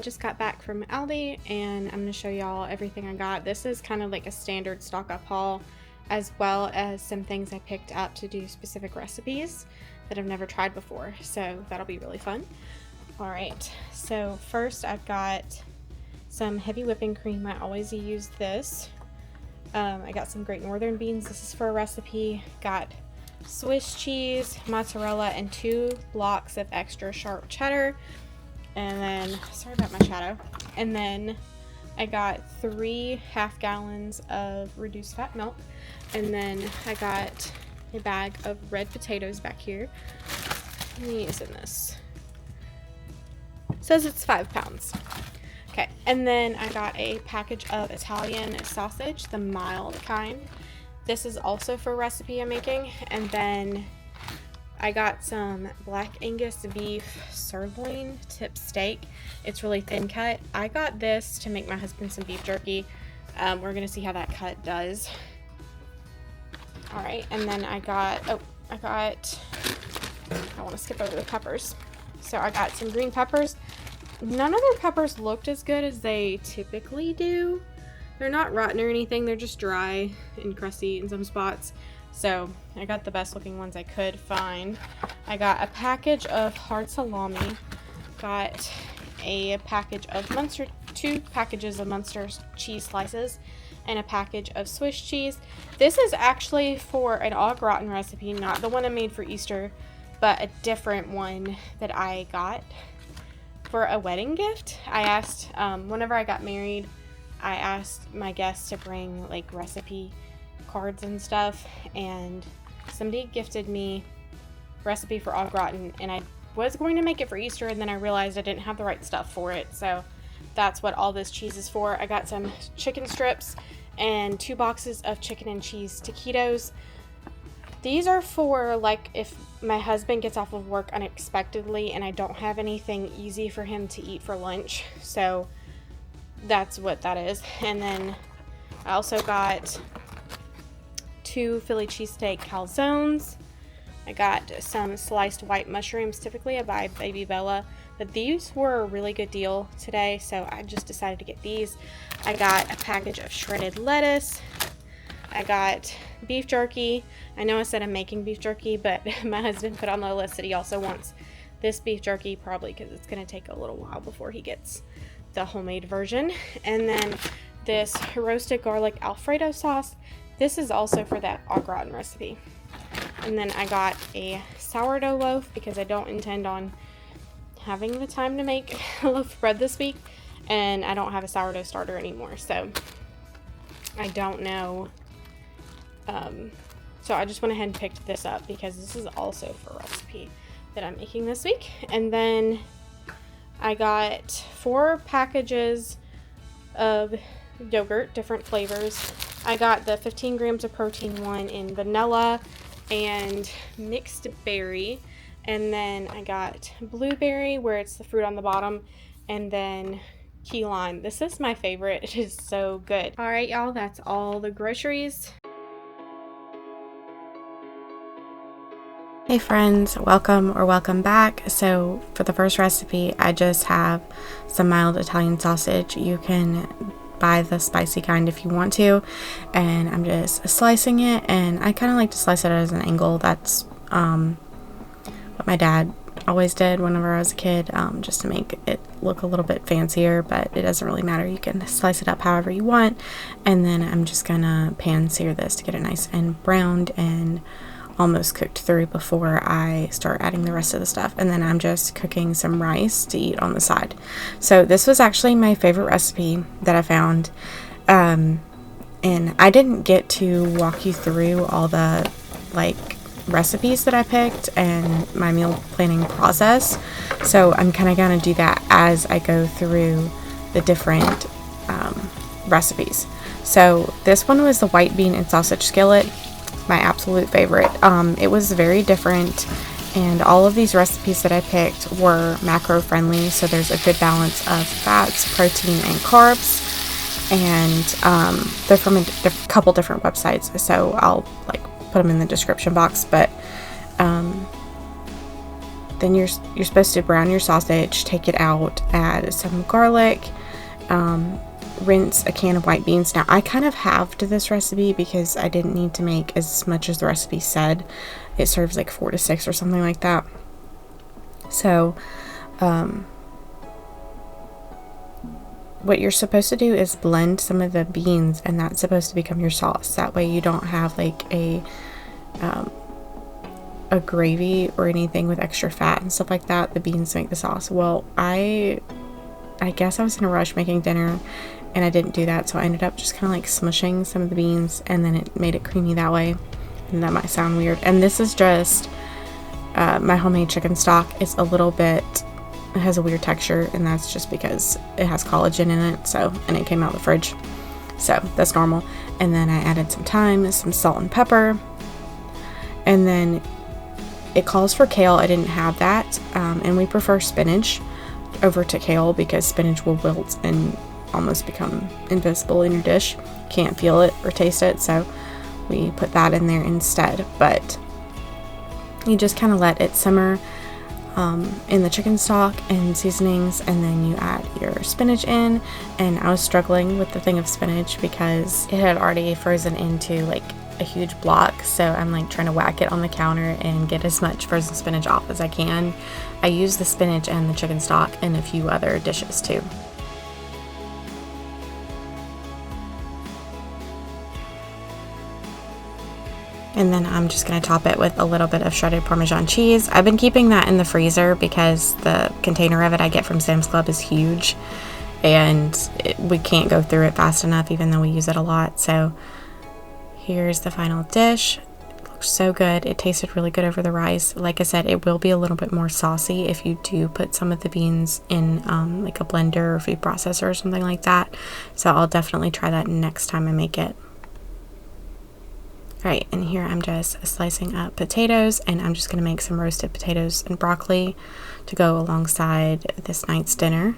just got back from Aldi and I'm going to show y'all everything I got. This is kind of like a standard stock up haul, as well as some things I picked up to do specific recipes that I've never tried before, so that'll be really fun. Alright, so first I've got some heavy whipping cream. I always use this. I got some Great Northern beans. This is for a recipe. Got Swiss cheese, mozzarella, and 2 blocks of extra sharp cheddar. And then, sorry about my shadow. And then I got 3 half gallons of reduced fat milk. And then I got a bag of red potatoes back here. How many is in this? It says it's 5 pounds. Okay, and then I got a package of Italian sausage, the mild kind. This is also for a recipe I'm making. And then I got some Black Angus beef sirloin tip steak. It's really thin cut. I got this to make my husband some beef jerky. We're going to see how that cut does. Alright, and then I want to skip over the peppers. So I got some green peppers. None of their peppers looked as good as they typically do. They're not rotten or anything, they're just dry and crusty in some spots. So I got the best looking ones I could find. I got a package of hard salami. Got a package of Munster, 2 packages of Munster cheese slices, and a package of Swiss cheese. This is actually for an au gratin recipe, not the one I made for Easter, but a different one that I got for a wedding gift. I asked, whenever I got married, I asked my guests to bring like recipe cards and stuff, and somebody gifted me recipe for au gratin, and I was going to make it for Easter, and then I realized I didn't have the right stuff for it, so that's what all this cheese is for. I got some chicken strips and 2 boxes of chicken and cheese taquitos. These are for like if my husband gets off of work unexpectedly and I don't have anything easy for him to eat for lunch, so that's what that is. And then I also got 2 Philly cheesesteak calzones. I got some sliced white mushrooms. Typically I buy Baby Bella, but these were a really good deal today, so I just decided to get these. I got a package of shredded lettuce. I got beef jerky. I know I said I'm making beef jerky, but my husband put on the list that he also wants this beef jerky, probably because it's going to take a little while before he gets the homemade version. And then this roasted garlic Alfredo sauce. This is also for that au gratin recipe. And then I got a sourdough loaf because I don't intend on having the time to make a loaf of bread this week, and I don't have a sourdough starter anymore, so I don't know. So I just went ahead and picked this up because this is also for a recipe that I'm making this week. And then I got 4 packages of yogurt, different flavors. I got the 15 grams of protein one in vanilla and mixed berry. And then I got blueberry, where it's the fruit on the bottom, and then key lime. This is my favorite. It is so good. All right, y'all, that's all the groceries. Hey friends, welcome back. So for the first recipe, I just have some mild Italian sausage. You can buy the spicy kind if you want to, and I'm just slicing it, and I kind of like to slice it as an angle. That's what my dad always did whenever I was a kid, just to make it look a little bit fancier, but it doesn't really matter. You can slice it up however you want. And then I'm just gonna pan sear this to get it nice and browned and almost cooked through before I start adding the rest of the stuff. And then I'm just cooking some rice to eat on the side. So this was actually my favorite recipe that I found, and I didn't get to walk you through all the like recipes that I picked and my meal planning process, so I'm kind of gonna do that as I go through the different recipes. So this one was the white bean and sausage skillet, my absolute favorite. It was very different, and all of these recipes that I picked were macro friendly, so there's a good balance of fats, protein, and carbs, and they're from a couple different websites, so I'll like put them in the description box. But then you're supposed to brown your sausage, take it out, add some garlic, rinse a can of white beans. Now I kind of halved this recipe because I didn't need to make as much as the recipe said. It serves like 4 to 6 or something like that. So what you're supposed to do is blend some of the beans, and that's supposed to become your sauce. That way you don't have like a gravy or anything with extra fat and stuff like that. The beans make the sauce. Well, I guess I was in a rush making dinner and I didn't do that, so I ended up just kind of like smushing some of the beans, and then it made it creamy that way. And that might sound weird. And this is just my homemade chicken stock. It's a little bit, it has a weird texture, and that's just because it has collagen in it. So, and it came out of the fridge, so that's normal. And then I added some thyme, some salt and pepper, and then it calls for kale. I didn't have that, and we prefer spinach over to kale because spinach will wilt and almost become invisible in your dish. Can't feel it or taste it, so we put that in there instead. But you just kind of let it simmer in the chicken stock and seasonings, and then you add your spinach in. And I was struggling with the thing of spinach because it had already frozen into like a huge block, so I'm like trying to whack it on the counter and get as much frozen spinach off as I can. I use the spinach and the chicken stock in a few other dishes too. And then I'm just going to top it with a little bit of shredded Parmesan cheese. I've been keeping that in the freezer because the container of it I get from Sam's Club is huge, and we can't go through it fast enough even though we use it a lot. So here's the final dish. It looks so good. It tasted really good over the rice. Like I said, it will be a little bit more saucy if you do put some of the beans in like a blender or food processor or something like that. So I'll definitely try that next time I make it. Alright, and here I'm just slicing up potatoes, and I'm just going to make some roasted potatoes and broccoli to go alongside this night's dinner.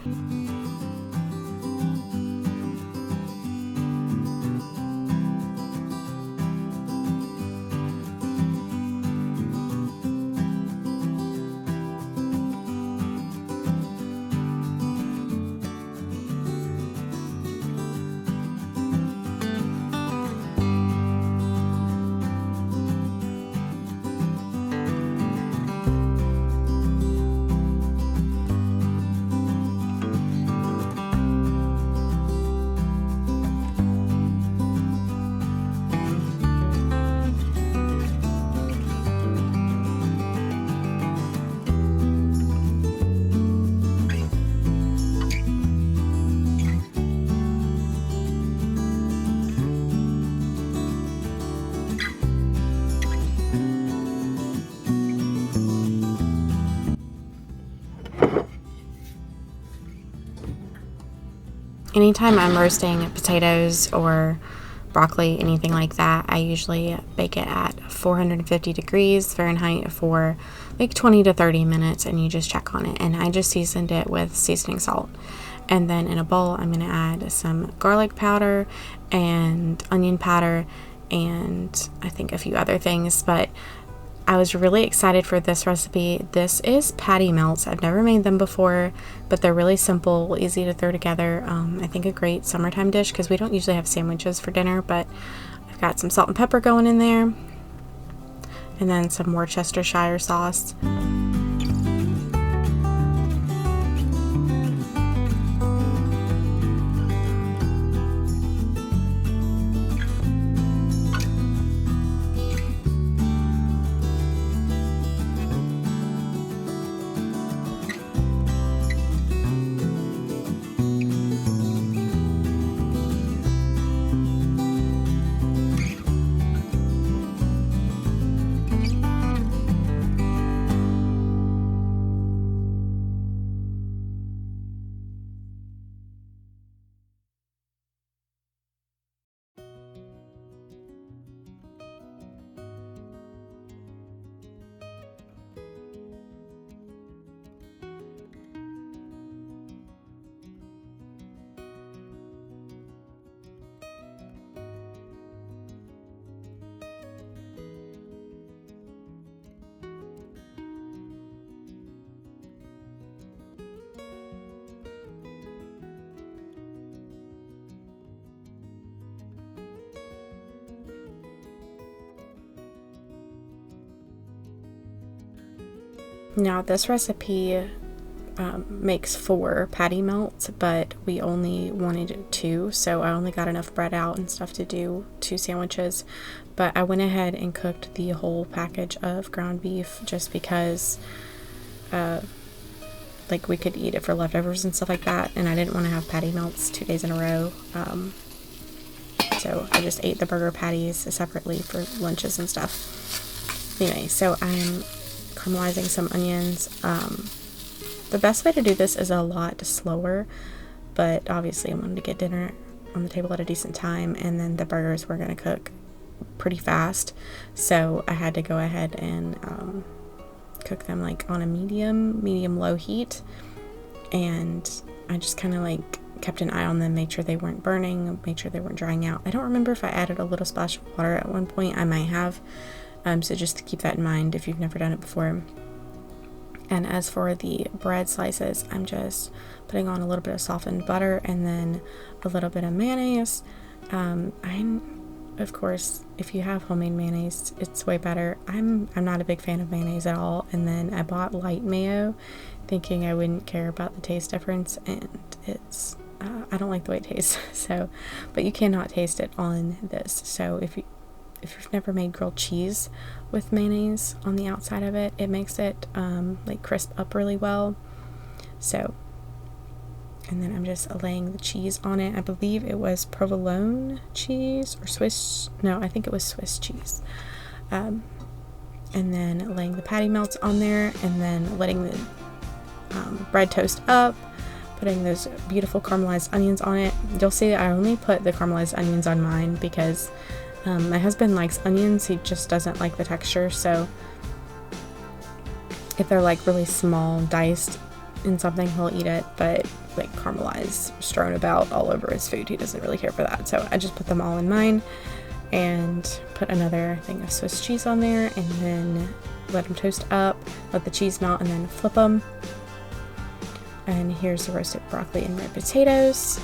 Anytime I'm roasting potatoes or broccoli, anything like that, I usually bake it at 450 degrees Fahrenheit for like 20 to 30 minutes, and you just check on it. And I just seasoned it with seasoning salt. And then in a bowl, I'm going to add some garlic powder and onion powder and I think a few other things. But I was really excited for this recipe. This is patty melts. I've never made them before, but they're really simple, easy to throw together. I think a great summertime dish because we don't usually have sandwiches for dinner, but I've got some salt and pepper going in there, and then some Worcestershire sauce. Now this recipe makes 4 patty melts, but we only wanted 2, so I only got enough bread out and stuff to do 2 sandwiches. But I went ahead and cooked the whole package of ground beef just because like we could eat it for leftovers and stuff like that, and I didn't want to have patty melts 2 days in a row. So I just ate the burger patties separately for lunches and stuff. Anyway, so I'm caramelizing some onions. The best way to do this is a lot slower, but obviously I wanted to get dinner on the table at a decent time, and then the burgers were going to cook pretty fast, so I had to go ahead and cook them like on a medium low heat, and I just kind of like kept an eye on them, made sure they weren't burning, made sure they weren't drying out. I don't remember if I added a little splash of water at one point. I might have, so just keep that in mind if you've never done it before. And as for the bread slices, I'm just putting on a little bit of softened butter and then a little bit of mayonnaise. Of course, if you have homemade mayonnaise, it's way better. I'm not a big fan of mayonnaise at all, and then I bought light mayo thinking I wouldn't care about the taste difference, and it's I don't like the way it tastes. So, but you cannot taste it on this. So if you've never made grilled cheese with mayonnaise on the outside of it, it makes it like crisp up really well. So, and then I'm just laying the cheese on it. I believe it was provolone cheese or Swiss. No, I think it was Swiss cheese. And then laying the patty melts on there, and then letting the bread toast up, putting those beautiful caramelized onions on it. You'll see I only put the caramelized onions on mine because my husband likes onions. He just doesn't like the texture, so if they're like really small diced in something, he'll eat it, but like caramelized strewn about all over his food, he doesn't really care for that. So I just put them all in mine and put another thing of Swiss cheese on there, and then let them toast up, let the cheese melt, and then flip them. And here's the roasted broccoli and red potatoes.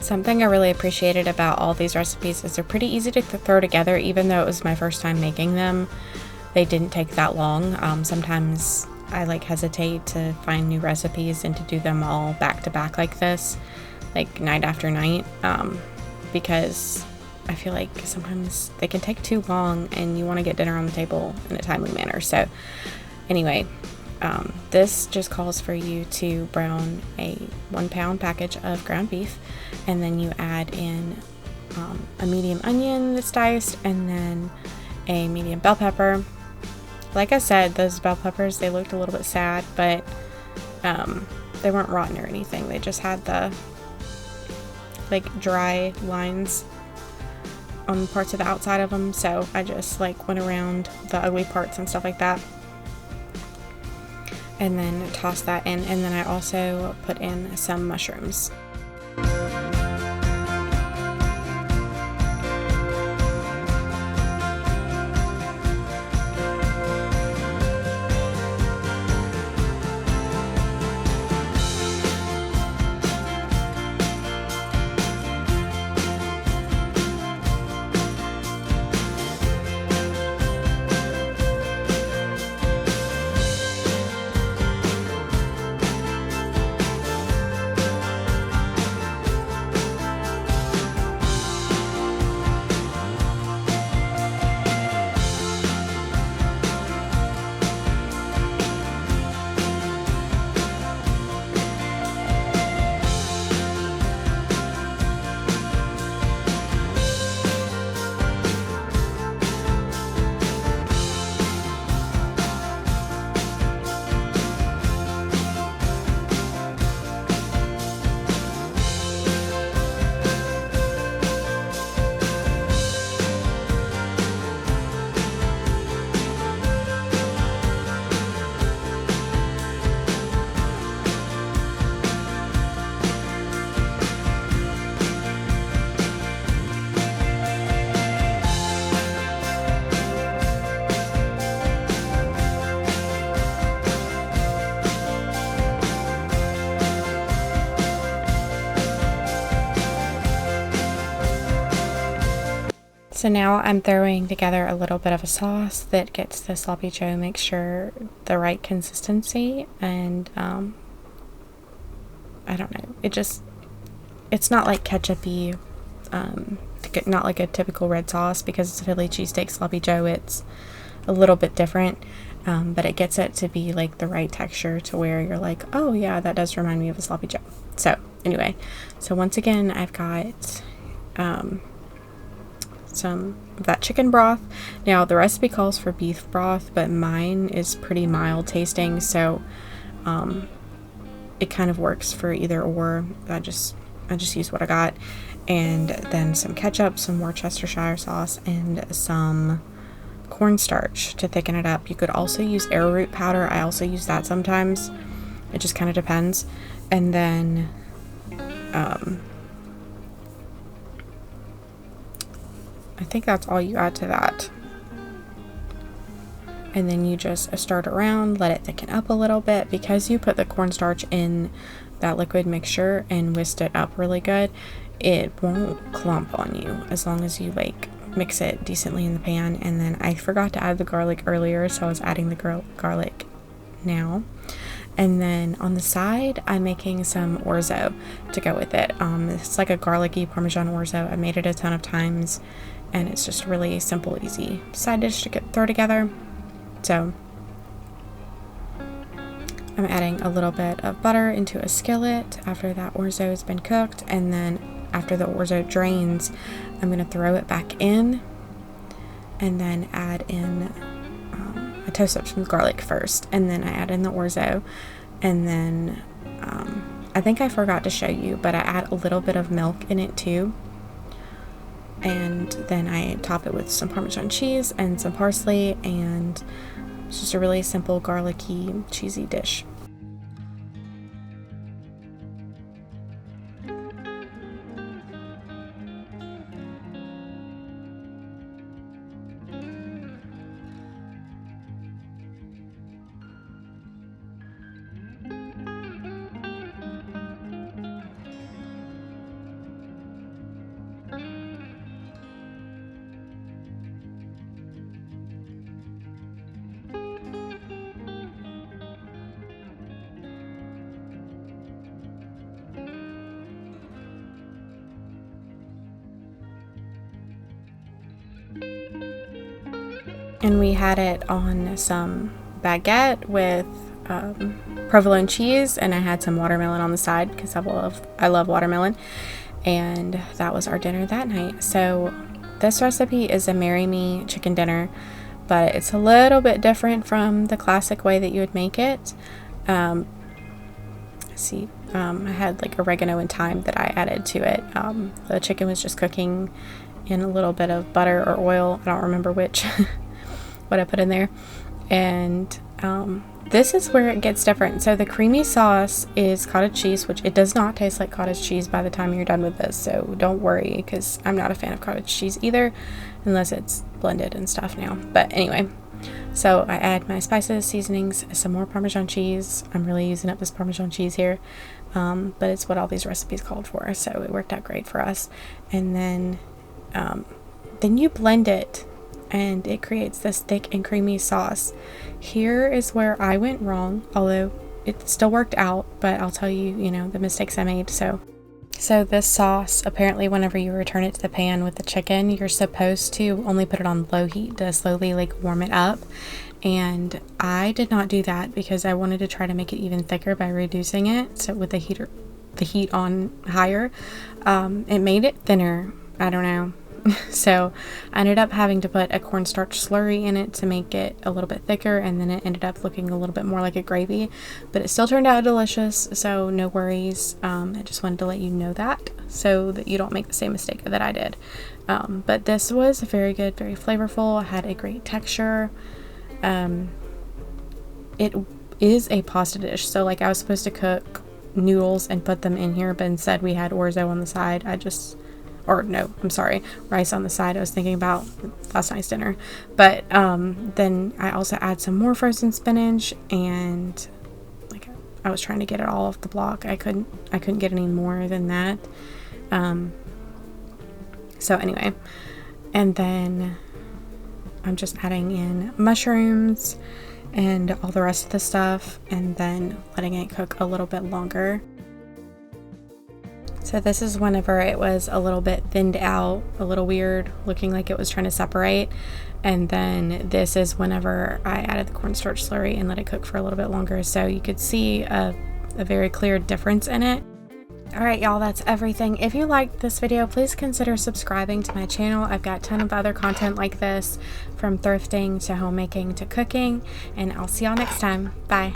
Something I really appreciated about all these recipes is they're pretty easy to throw together, even though it was my first time making them. They didn't take that long. Sometimes I like hesitate to find new recipes and to do them all back to back like this, like night after night, because I feel like sometimes they can take too long and you want to get dinner on the table in a timely manner. So anyway, this just calls for you to brown a 1 pound package of ground beef, and then you add in a medium onion that's diced, and then a medium bell pepper. Like I said, those bell peppers, they looked a little bit sad, but they weren't rotten or anything. They just had the like dry lines on parts of the outside of them, so I just like went around the ugly parts and stuff like that, and then toss that in. And then I also put in some mushrooms. So now I'm throwing together a little bit of a sauce that gets the sloppy joe mixture the right consistency, and I don't know, it's not like ketchup-y, not like a typical red sauce, because it's a Philly cheesesteak sloppy joe. It's a little bit different, but it gets it to be like the right texture to where you're like, oh yeah, that does remind me of a sloppy joe. So anyway, so once again, I've got some of that chicken broth. Now the recipe calls for beef broth, but mine is pretty mild tasting, so it kind of works for either or. I just use what I got, and then some ketchup, some more Worcestershire sauce, and some cornstarch to thicken it up. You could also use arrowroot powder. I also use that sometimes. It just kind of depends. And then I think that's all you add to that. And then you just stir it around, let it thicken up a little bit. Because you put the cornstarch in that liquid mixture and whisked it up really good, it won't clump on you as long as you like mix it decently in the pan. And then I forgot to add the garlic earlier, so I was adding the garlic now. And then on the side, I'm making some orzo to go with it. It's like a garlicky Parmesan orzo. I've made it a ton of times, and it's just really simple, easy side dish to throw together. So I'm adding a little bit of butter into a skillet after that orzo has been cooked, and then after the orzo drains, I'm going to throw it back in, and then add in I toast up some garlic first, and then I add in the orzo, and then I think I forgot to show you, but I add a little bit of milk in it too, and then I top it with some Parmesan cheese and some parsley, and it's just a really simple garlicky cheesy dish. And we had it on some baguette with provolone cheese, and I had some watermelon on the side because I love watermelon. And that was our dinner that night. So this recipe is a Marry Me chicken dinner, but it's a little bit different from the classic way that you would make it. I had like oregano and thyme that I added to it. The chicken was just cooking in a little bit of butter or oil. I don't remember which. What I put in there. And this is where it gets different. So the creamy sauce is cottage cheese, which it does not taste like cottage cheese by the time you're done with this, so don't worry, because I'm not a fan of cottage cheese either, unless it's blended and stuff now. But anyway, so I add my spices, seasonings, some more Parmesan cheese. I'm really using up this Parmesan cheese here, but it's what all these recipes called for, so it worked out great for us. And then you blend it, and it creates this thick and creamy sauce. Here is where I went wrong, although it still worked out, but I'll tell you, the mistakes I made. So this sauce, apparently whenever you return it to the pan with the chicken, you're supposed to only put it on low heat to slowly warm it up. And I did not do that because I wanted to try to make it even thicker by reducing it. So with the heat on higher, it made it thinner. I don't know. So I ended up having to put a cornstarch slurry in it to make it a little bit thicker, and then it ended up looking a little bit more like a gravy, but it still turned out delicious, so no worries. I just wanted to let you know that so that you don't make the same mistake that I did. But this was very good, very flavorful, had a great texture. It is a pasta dish, so I was supposed to cook noodles and put them in here, but instead we had orzo on the side. Rice on the side. I was thinking about last night's dinner. But then I also add some more frozen spinach, and I was trying to get it all off the block. I couldn't get any more than that. So anyway, And then I'm just adding in mushrooms and all the rest of the stuff, and then letting it cook a little bit longer. So this is whenever it was a little bit thinned out, a little weird, looking like it was trying to separate. And then this is whenever I added the cornstarch slurry and let it cook for a little bit longer. So you could see a very clear difference in it. Alright y'all, that's everything. If you liked this video, please consider subscribing to my channel. I've got a ton of other content like this, from thrifting to homemaking to cooking, and I'll see y'all next time. Bye.